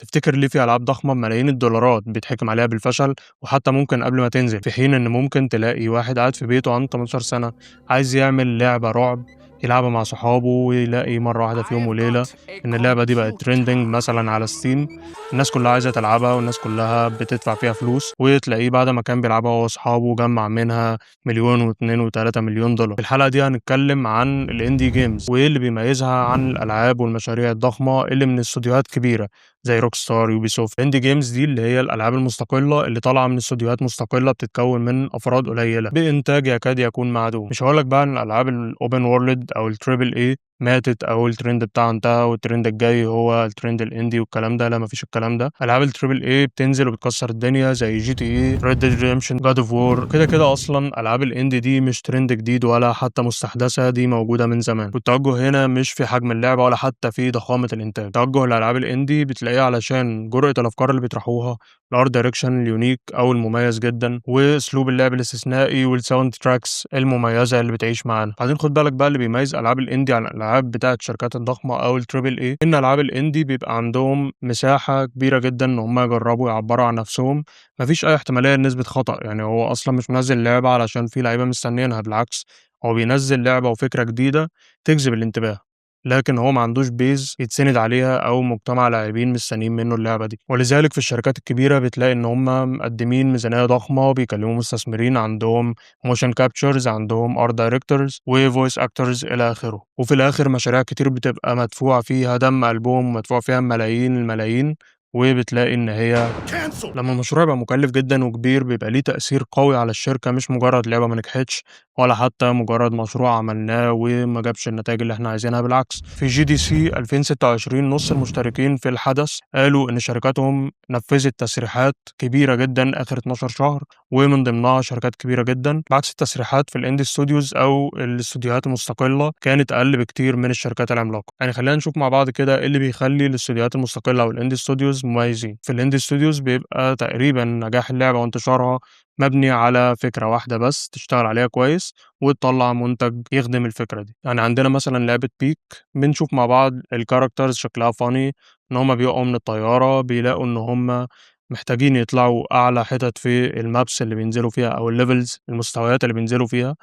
تفتكر ليه في ألعاب ضخمة بملايين الدولارات بيتحكم عليها بالفشل وحتى ممكن قبل ما تنزل، في حين إن ممكن تلاقي واحد قاعد في بيته عنده 18 سنة عايز يعمل لعبة رعب يلعبها مع صحابه ويلاقي مرة واحدة في I يوم have وليلة got a إن اللعبة دي بقت ترندنج computer. مثلا على ستيم، الناس كلها عايزة تلعبها والناس كلها بتدفع فيها فلوس، وتلاقيه بعد ما كان بيلعبها هو وأصحابه جمع منها مليون واتنين وتلاتة مليون دولار. في الحلقة دي هنتكلم عن الاندي جيمز وإيه اللي بيميزها عن الألعاب والمشاريع الضخمة اللي من استوديوهات كبيرة زي روك ستار يوبي سوفت. الاندي جيمز دي اللي هي الالعاب المستقله اللي طالعه من استوديوهات مستقله بتتكون من افراد قليله بانتاج يكاد يكون معدوم. مش هقولك بقى ان الالعاب الاوبن وورلد او التريبل اي ماتت او الترند بتاعها انتهى والترند الجاي هو الترند الاندي والكلام ده، لا مفيش الكلام ده. العاب التريبل اي بتنزل وبتكسر الدنيا زي جي تي اي، ريد ديد ريدمشن، جاد اوف وور. كده كده اصلا العاب الاندي دي مش ترند جديد ولا حتى مستحدثه، دي موجوده من زمان، والتوجه هنا مش في حجم اللعبه ولا حتى في ضخامه الانتاج. توجه الالعاب الاندي بتلاقيه علشان جرأة الافكار اللي بيطرحوها، الارت دايركشن اليونيك او المميز جدا، واسلوب اللعب الاستثنائي والساوند تراكس المميزه اللي بتعيش معانا. بعدين خد بالك بقى اللي بيميز العاب الاندي عن الالعاب بتاعه الشركات الضخمه او التريبل اي، ان العاب الاندي بيبقى عندهم مساحه كبيره جدا ان هم يجربوا يعبروا عن نفسهم، مفيش اي احتماليه لنسبه خطأ. يعني هو اصلا مش منزل لعبه علشان في لعيبه مستنيينها، بالعكس هو بينزل لعبه وفكره جديده تجذب الانتباه، لكن هو ما عندوش بيز يتسند عليها او مجتمع لاعبين مستنيين منه اللعبه دي. ولذلك في الشركات الكبيره بتلاقي ان هم مقدمين ميزانيه ضخمه وبيكلموا مستثمرين، عندهم موشن كابتشرز، عندهم ارت دايركتورز وفويس اكتورز الى اخره، وفي الاخر مشاريع كتير بتبقى مدفوع فيها دم قلبهم ومدفوع فيها ملايين الملايين، وبتلاقي ان هي Cancel. لما المشروع يبقى مكلف جدا وكبير بيبقى ليه تأثير قوي على الشركة، مش مجرد لعبة ما نجحتش ولا حتى مجرد مشروع عملناه وما جابش النتائج اللي احنا عايزينها. بالعكس، في جي دي سي 2026 نص المشتركين في الحدث قالوا ان شركاتهم نفذت تسريحات كبيرة جدا اخر 12 شهر، ومن ضمنها شركات كبيرة جدا، بعكس التسريحات في الاندي ستوديوز او الاستوديوهات المستقلة كانت اقل بكتير من الشركات العملاقة. يعني خلينا نشوف مع بعض كده ايه اللي بيخلي الاستوديوهات المستقلة او الاندي ستوديوز مميزين. في الاندي ستوديوز بيبقى تقريبا نجاح اللعبة وانتشارها مبني على فكرة واحدة بس تشتغل عليها كويس وتطلع منتج يخدم الفكرة دي. يعني عندنا مثلا لعبة بيك، بنشوف مع بعض الكاركترز شكلها فاني، ان هما بيقعوا من الطيارة بيلاقوا ان هما محتاجين يطلعوا اعلى حتت في المابس اللي بينزلوا فيها او الليفلز المستويات اللي بينزلوا فيها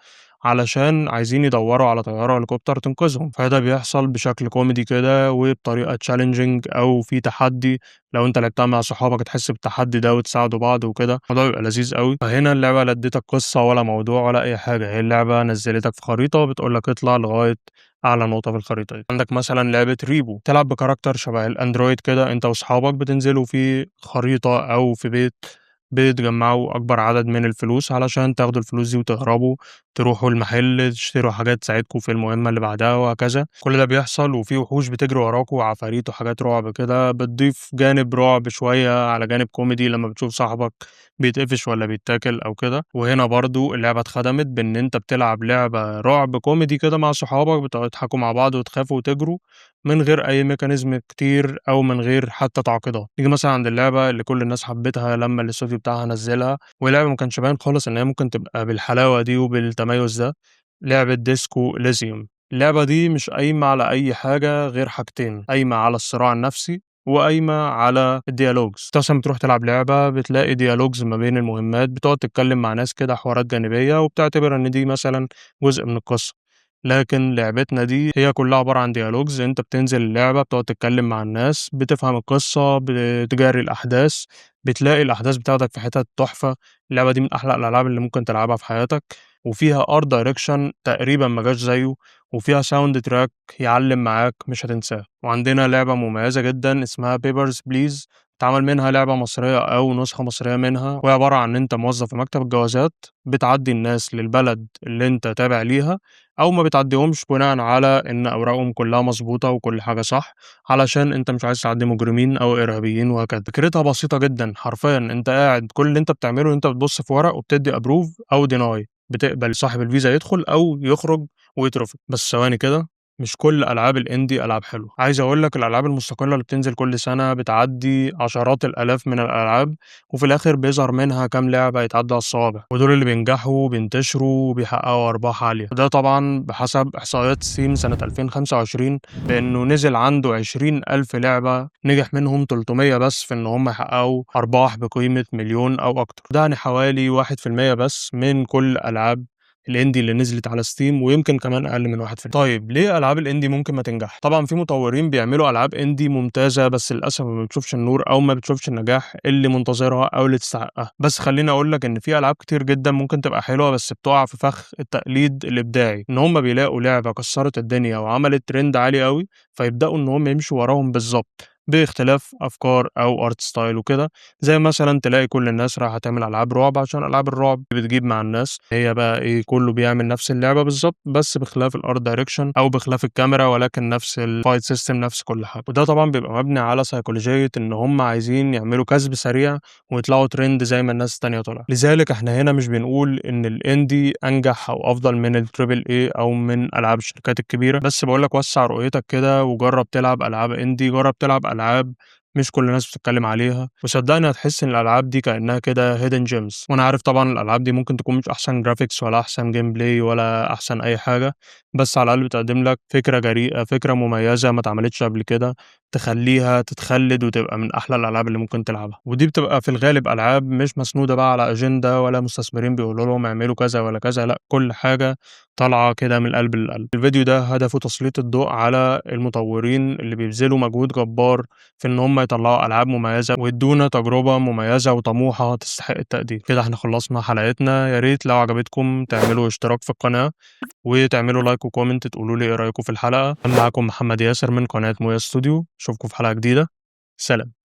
علشان عايزين يدوروا على طيارة هليكوبتر تنقذهم. فده بيحصل بشكل كوميدي كده وبطريقة تشالنجينج او في تحدي، لو انت لعبتها مع صحابك تحس بالتحدي ده وتساعدوا بعض وكده، الموضوع بيبقى لذيذ قوي. فهنا اللعبه لا اديتك قصه ولا موضوع ولا اي حاجه، هي اللعبه نزلتك في خريطه بتقول لك اطلع لغايه اعلى نقطه في الخريطه دي. عندك مثلا لعبه ريبو، تلعب بكاركتر شبه الاندرويد كده، انت واصحابك بتنزلوا في خريطه او في بيت بتجمعوا أكبر عدد من الفلوس علشان تاخدوا الفلوس دي وتهربوا، تروحوا المحل تشتروا حاجات تساعدكم في المهمة اللي بعدها وهكذا. كل ده بيحصل وفي وحوش بتجري وراكوا وعفاريت وحاجات رعب كده، بتضيف جانب رعب شوية على جانب كوميدي لما بتشوف صاحبك بيتقفش ولا بيتاكل أو كده. وهنا برضو اللعبة اتخدمت بإن أنت بتلعب لعبة رعب كوميدي كده مع صحابك، بتضحكوا مع بعض وتخافوا وتجروا من غير أي ميكانيزم كتير أو من غير حتى تعقيدات. نيجي مثلا عند اللعبة اللي كل الناس حبتها لما الاستوديو بتاعها نزلها، ولعبة ما كانش باين خالص إن هي ممكن تبقى بالحلاوة دي وبالتميز ده، لعبة ديسكو إليزيوم. اللعبة دي مش قايمة على أي حاجة غير حاجتين، قايمة على الصراع النفسي وقايمة على الديالوجز. انت مثلا بتروح تلعب لعبة بتلاقي ديالوجز ما بين المهمات، بتقعد تتكلم مع ناس كده حوارات جانبية وبتعتبر إن دي مثلا جزء من القصة، لكن لعبتنا دي هي كلها عبارة عن ديالوجز. انت بتنزل اللعبة بتقعد تتكلم مع الناس، بتفهم القصة، بتجاري الأحداث، بتلاقي الأحداث بتاخدك في حتت تحفة. اللعبة دي من أحلى الألعاب اللي ممكن تلعبها في حياتك، وفيها ارت دايركشن تقريبا ما جاش زيه، وفيها ساوند تراك يعلم معاك مش هتنساه. وعندنا لعبة مميزة جدا اسمها بيبرز بليز، اتعمل منها لعبة مصرية أو نسخة مصرية منها، وهي عبارة عن إن أنت موظف في مكتب الجوازات بتعدي الناس للبلد اللي أنت تابع ليها، أو ما بتعديهمش بناء على إن أوراقهم كلها مظبوطة وكل حاجة صح، علشان أنت مش عايز تعدي مجرمين أو إرهابيين وهكذا. فكرتها بسيطة جدا، حرفيا أنت قاعد كل اللي أنت بتعمله أنت بتبص في ورق وبتدي أبروف أو ديناي، بتقبل صاحب الفيزا يدخل أو يخرج ويترفض. بس ثواني كده، مش كل ألعاب الindie ألعاب حلوة، عايز أقول لك الألعاب المستقلة اللي بتنزل كل سنة بتعدّي عشرات الآلاف من الألعاب، وفي الآخر بيظهر منها كام لعبة يتعدّوا على الصوابع، ودول اللي بينجحوا وبينتشروا وبيحققوا أرباح عالية، وده طبعًا بحسب إحصائيات steam سنة 2025 بإنه نزل عنده 20,000 لعبة نجح منهم 300 بس في إن هم يحققوا أرباح بقيمة مليون أو أكتر، ده يعني حوالي 1% بس من كل ألعاب الindie اللي نزلت على steam ويمكن كمان أقل من 1%. طيب ليه ألعاب الindie ممكن ما تنجحش؟ طبعًا في مطورين بيعملوا ألعاب indie ممتازة بس للأسف ما بتشوفش النور أو ما بتشوفش النجاح اللي منتظرها أو اللي تستحقها، بس خلّيني أقول لك إن في ألعاب كتير جدًا ممكن تبقى حلوة بس بتقع في فخ التقليد الإبداعي، إن هم بيلاقوا لعبة كسرت الدنيا وعملت trend عالي أوي، فيبدأوا إن هم يمشوا وراهم بالضبط، باختلاف أفكار أو art style وكده. زي مثلًا تلاقي كل الناس رايحة تعمل ألعاب رعب عشان ألعاب الرعب بتجيب مع الناس، هي بقى إيه كله بيعمل نفس اللعبة بالضبط، بس باختلاف الart direction أو باختلاف الكاميرا ولكن نفس الfight system نفس كل حاجة، وده طبعًا بيبقى مبني على سيكولوجية إن هم عايزين يعملوا كسب سريع ويطلعوا trend زي ما الناس التانية طلعت، لذلك إحنا هنا مش بنقول إن الindie أنجح أو أفضل من الtriple A أو من ألعاب الشركات الكبيرة، بس باقول لك وسّع رؤيتك كده وجرّب تلعب ألعاب indie، جرّب تلعب ألعاب مش كل الناس بتتكلم عليها، وصدّقني هتحس إن الألعاب دي كإنها كده hidden gems، وأنا عارف طبعًا الألعاب دي ممكن تكون مش أحسن graphics ولا أحسن gameplay ولا أحسن أي حاجة، بس على الأقل بتقدّم لك فكرة جريئة، فكرة مميزة ما اتعملتش قبل كده، تخلّيها تتخلّد وتبقى من أحلى الألعاب اللي ممكن تلعبها، ودي بتبقى في الغالب ألعاب مش مسنودة بقى على أجندة ولا مستثمرين بيقولوا لهم اعملوا كذا ولا كذا، لأ كل حاجة طالعة كده من القلب للقلب. الفيديو ده هدفه تسليط الضوء على المطورين اللي بيبذلوا مجهود جبار في إن هم يطلّعوا ألعاب مميزة ويدّونا تجربة مميزة وطموحة تستحق التقدير. كده إحنا خلّصنا حلقتنا، يا ريت لو عجبتكم تعملوا اشتراك في القناة، وتعملوا لايك وكومنت تقولوا لي إيه رأيكم في الحلقة. كان معاكم محمد ياسر من قناة مويا ستوديو، أشوفكم في حلقة جديدة، سلام.